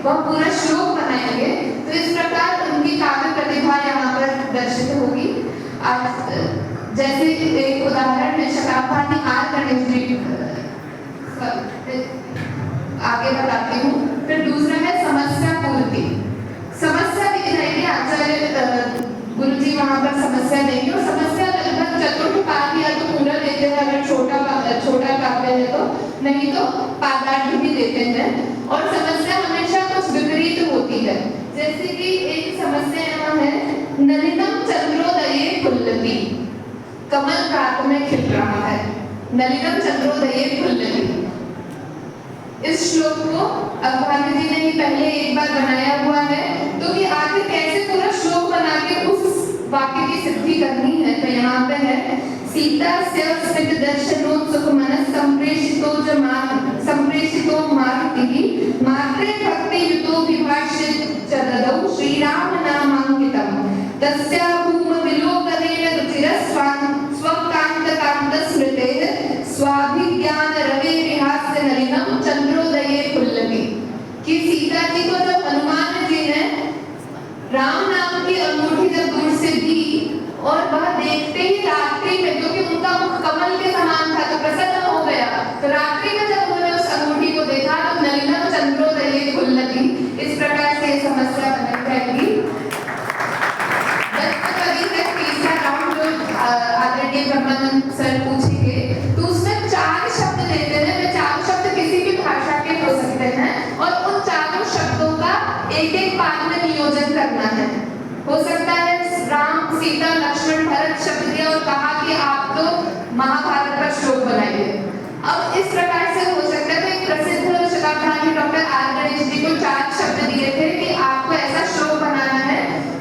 वह पूरा श्लोक बनाएंगे। तो इस प्रकार उनकी काव्य प्रतिभा यहाँ पर दर्शित होगी। आज जैसे एक उदाहरण है शताब्दी आर गणेश जी, आगे बताती हूँ। फिर दूसरा है समस्या पूर्ति। समस्या लिख जाएंगे आचार्य गुरु जी वहाँ पर समस्या देंगे, और समस्या लगभग चतुर्थ पाद या तो पूरा देते हैं अगर छोटा काव्य है तो, नहीं तो पादार्थ भी देते हैं। और समस्या हमेशा कुछ विपरीत होती है। जैसे कि एक समस्या यहाँ है, नलिनम चंद्रोदये फुल्लति, कमल रात में खिल रहा है। नलिनम चंद्रोदये फुल्लति, इस श्लोक को अखबारी जी ने ही पहले एक बार बनाया हुआ है। तो ये आखिर कैसे पूरा श्लोक बना के उस वाक्य की सिद्धि करनी है, तो यहाँ पे है सीता से स्मित दर्शनोत्सुक मनस संप्रेषितो मारुतिः मात्रे भक्ति युतो विभाष्य च ददौ श्रीराम नामांकितम् तस्या भूम विलोकनेन रुचिरस्वान् स्वकांत स्मृतेः स्वाभिज्ञान रवेरिहास्य नलिनम चंद्रोदये फुल्लति। कि सीता जी को जब हनुमान जी ने राम नाम की अंगूठी जब दूर से दी और वह देखते ही रात्रि में, क्योंकि उनका मुख कमल के समान था तो प्रसन्न हो गया, तो रात्रि में जब उन्होंने उस अंगूठी को देखा तो नलिनम चंद्रोदये फुल्लति। इस प्रकार से समस्या बन जाएगी। तीसरा राउंड जो आदरणीय ब्रह्मानंद सर पूछेंगे तो उसमें 4 शब्द देते हैं। वे 4 शब्द किसी भी भाषा के हो सकते हैं और उन 4 शब्दों का एक पाद में नियोजन करना है। हो सकता है राम सीता लक्ष्मण भरत शब्द दिया और कहा कि आप तो महाभारत का श्लोक बनाइए। अब इस प्रकार से हो सकता है। तो एक प्रसिद्ध शताब्दी डॉक्टर आर गणेश जी को 4 शब्द दिए थे कि आपको ऐसा श्लोक बनाना है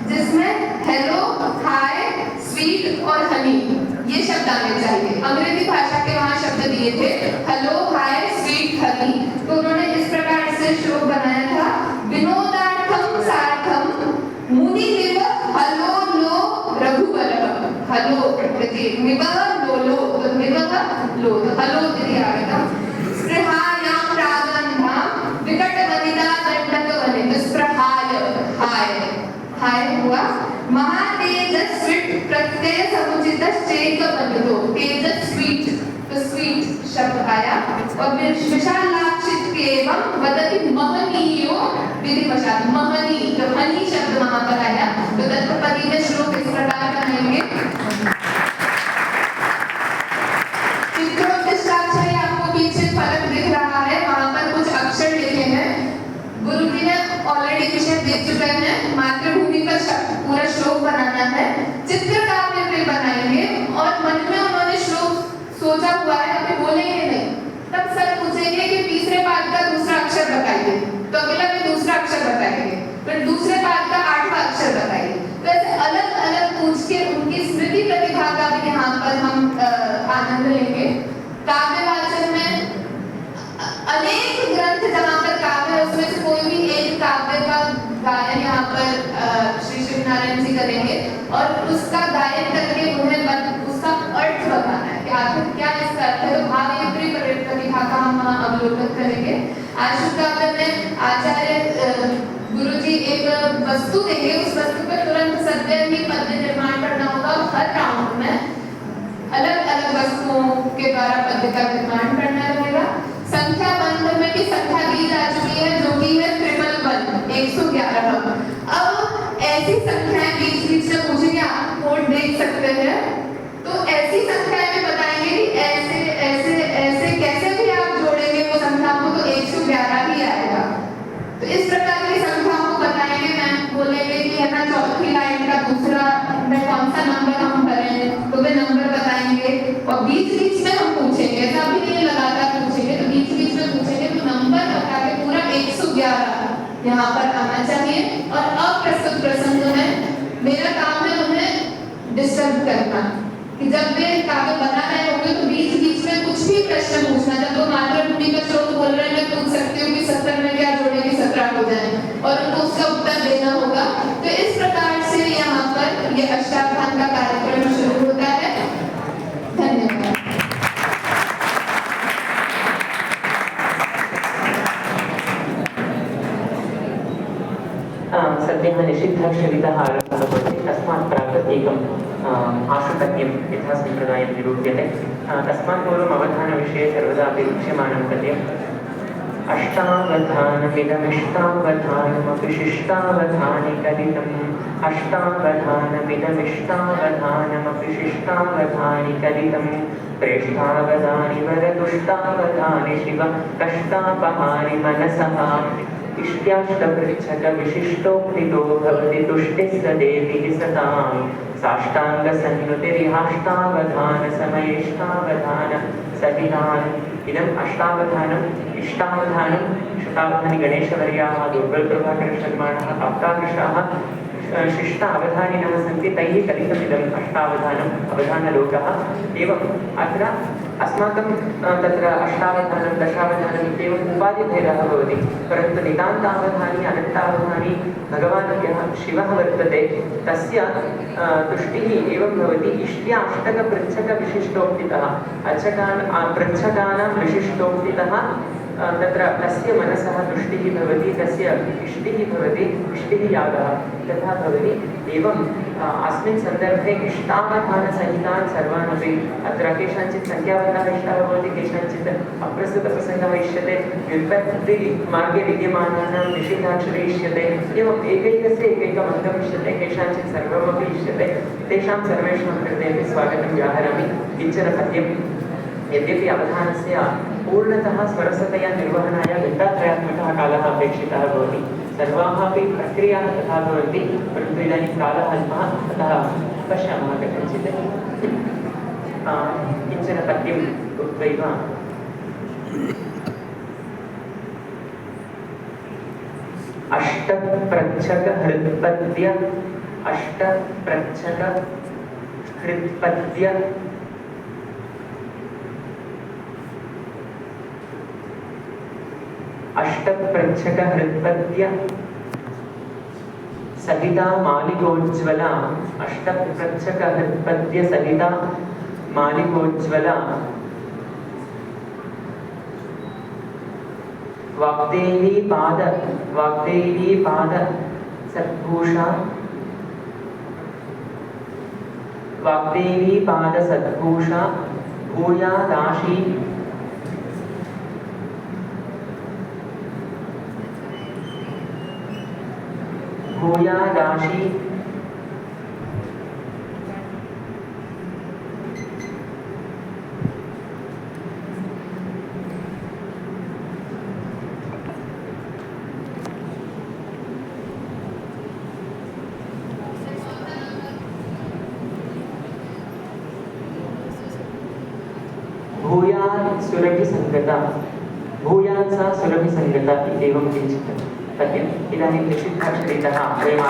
जिसमें हेलो, हाय, स्वीट और हनी ये शब्द आने चाहिए। अंग्रेजी भाषा के वहां शब्द दिए थे हेलो, हाय, स्वीट, हनी। तो उन्होंने इस प्रकार से श्लोक बनाया था, विनोदार्थम सार्थम मुनि निव हलो लो रघुवर हलो प्रकृति निवह लोलो, तो निवह लो, तो हलो इति आगतम। स्पृहायाम रागन्धाम विकट वनिता दंडक वनित, स्पृहाय हाय हुआ। महातेजस्विट प्रत्यय समुचित चेक बंधो, तेजस्वीट तो स्वीट शब्द आया। और विशालाक्षित एवं वदति महनीयो विधिवशात्, महनी तो हनी शब्द वहां पर आया। तो दत्तपदी में श्लोक इस प्रकार बनेंगे। चित्रोत्तिष्ठाक्षर आपको पीछे फलक दिख रहा है, वहां पर कुछ अक्षर लिखे हैं। गुरु जी ने ऑलरेडी विषय दे चुके हैं, मातृभूमि पर पूरा श्लोक बनाना है। चित्रकाव्य पे बनाएंगे और मन में उन्होंने श्लोक सोचा हुआ है, अभी बोलेंगे नहीं। तब सर पूछेंगे कि तीसरे पाद का दूसरा अक्षर बताइए, तो अगला भी दूसरा अक्षर बताएंगे, फिर दूसरे पाद का 8वां अक्षर बताइए। तो ऐसे अलग अलग पूछ के उनकी स्मृति प्रतिभा का भी यहाँ पर हम आनंद लेंगे। काव्य वाचन में अनेक ग्रंथ जहाँ पर काव्य है उसमें से कोई भी एक काव्य का गायन यहाँ पर श्री शिवनारायण जी करेंगे और उसका गायन करके उन्हें उसका अर्थ बताना है कि आखिर क्या इसका अर्थ है। तो भावयुक्ति प्रतिभा का हम वहाँ अवलोकन करेंगे। आशु काव्य में आचार्य गुरु जी एक वस्तु देंगे, उस वस्तु पर तुरंत सद्य ही पद्य निर्माण करना होगा। हर राउंड में अलग अलग वस्तुओं के द्वारा पद्य का निर्माण करना रहेगा। संख्या बंध में भी संख्या दी जा चुकी है जो कि है 111 111। अब ऐसी संख्याएं बीच बीच में पूछेंगे, आप कोड देख सकते हैं, तो ऐसी संख्याएं में बताएंगे कि ऐसे ऐसे ऐसे कैसे भी आप जोड़ेंगे वो संख्याओं को तो 111 ही आएगा। तो इस प्रकार की संख्याओं को बताएंगे। मैम बोलेंगे कि है ना चौथी लाइन का दूसरा में कौन सा नंबर हम भरें, तो वे नंबर बताएंगे। और बीच बीच में हम पूछेंगे, ऐसा भी नहीं लगातार पूछेंगे, तो बीच बीच में पूछेंगे तो नंबर बता के पूरा 111 यहाँ पर आना चाहिए। और अप्रस्तुत प्रसंग में मेरा काम है उन्हें डिस्टर्ब करना, कि जब वे काव्य बना रहे होंगे तो बीच बीच में कुछ भी प्रश्न पूछना। जब वो मातृभूमि का श्लोक बोल रहे हैं, मैं पूछ सकती हूँ कि 17 में क्या जोड़ेंगे 17 हो जाए, और उनको उसका उत्तर देना होगा। तो इस प्रकार से यहाँ पर ये अष्टावधान का कार्यक्रम शुरू होता है। धन्यवाद। एकम् आशुपत्यं यथा सम्प्रदायं निरूप्यते तस्मात् पूर्वम् अवधानविषये सर्वदा अपि उच्यमानं पद्यम् अष्टावधानमिदमिष्टावधानमपि शिष्टावधानि कथितम् अष्टावधानमिदमिष्टावधानमपि शिष्टावधानि कथितम् प्रेष्ठावधानि वरदुष्टावधानि शिव कष्टापहारि मनसः इष्ट्याष्टपृच्छकविशिष्टोक्तितो भवति तुष्टिः स देविः सतां साष्टाङ्गसंहृतिर्हाष्टावधानसमयेष्टावधान सहितान् इदम् अष्टावधानम् इष्टावधानं शतावधानि गणेशवर्याः दुर्बलप्रभाकरशर्माणः अवतादृशाः शिष्ट अवधानिनः सन्ति तैः कथितमिदम् अष्टावधानम् अवधानलोकः एवम् अत्र अस्माकं तत्र अष्टावधानं दशावधानम् इत्येवम् उपाधिभेदः भवति परन्तु नितान्तावधानि अनन्तावधानि भगवान् यः शिवः वर्तते तस्य तुष्टिः एवं भवति इष्ट्याष्टकपृच्छकविशिष्टोक्तितः पृच्छकानां विशिष्टोक्तितः तत्र तस्य मनसः तुष्टिः भवति तस्य इष्टिः भवति इष्टिः यागः तथा भवति एवम् अस्मिन् सन्दर्भे इष्टावधानसहितान् सर्वान् अपि अत्र केषाञ्चित् संख्याबद्धः इष्टः भवति केषाञ्चित् अप्रस्तुतप्रसङ्गः इष्यते व्युत्पत्तिमार्गे विद्यमानानां निषिद्धाक्षरे इष्यते एवम् एकैकस्य एकैकम् अर्थम् इष्यते केषाञ्चित् सर्वमपि इष्यते तेषां सर्वेषां कृते अपि स्वागतं व्याहरामि किञ्चन पद्यं यद्यपि अवधानस्य पूर्णतः स्वरसतया निर्वहणाय घण्टात्रयात्मकः कालः अपेक्षितः भवति सर्वाः अपि प्रक्रियाः तथा भवन्ति परन्तु इदानीं कालः अल्पः अतः पश्यामः कथञ्चित् किञ्चन पद्यम् उक्त्वैव अष्टप्रच्छकहृत्पद्य अष्टप्रच्छकहृत्पद्य सहिता मालिकोज्ज्वला अष्टप्रच्छकहृत्पद्य सहिता मालिकोज्ज्वला वाग्देवी पाद सद्भूषा वाग्देवी पाद सद्भूषा भूयादाशी सुरभिसङ्गता भूयात् सा सुरभिसङ्गता इत्येवं किञ्चित् पद्यम् इदानीं निषिद्धाक्षरीतः वयम्